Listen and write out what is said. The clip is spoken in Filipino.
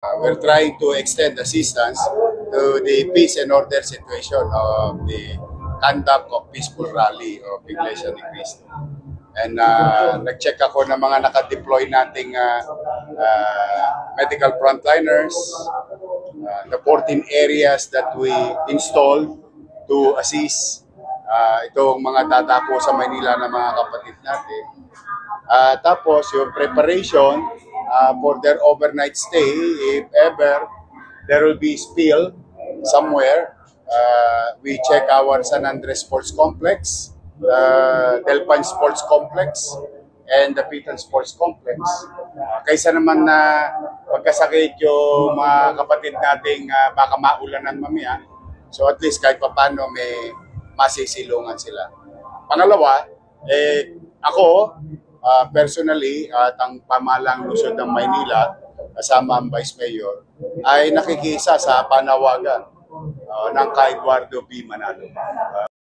We're trying to extend assistance to the peace and order situation of the conduct of peaceful rally of Iglesia ni Cristo. And nag-check ako ng mga nakadeploy nating medical frontliners, the 14 areas that we installed to assist itong mga dadako sa Maynila ng mga kapatid natin. Tapos yung preparation for their overnight stay, if ever there will be spill somewhere, we check our San Andres Sports Complex, Delpan Sports Complex, and the Pitan Sports Complex. Kaysa naman na magkasakit yung mga kapatid nating baka maulanan mamaya, so at least kahit papano may masisilungan sila. Pangalawa, ako, personally, at ang pamahalang lungsod ng Maynila, kasama ang Vice Mayor, ay nakikisa sa panawagan ng kay Eduardo B. Manalo.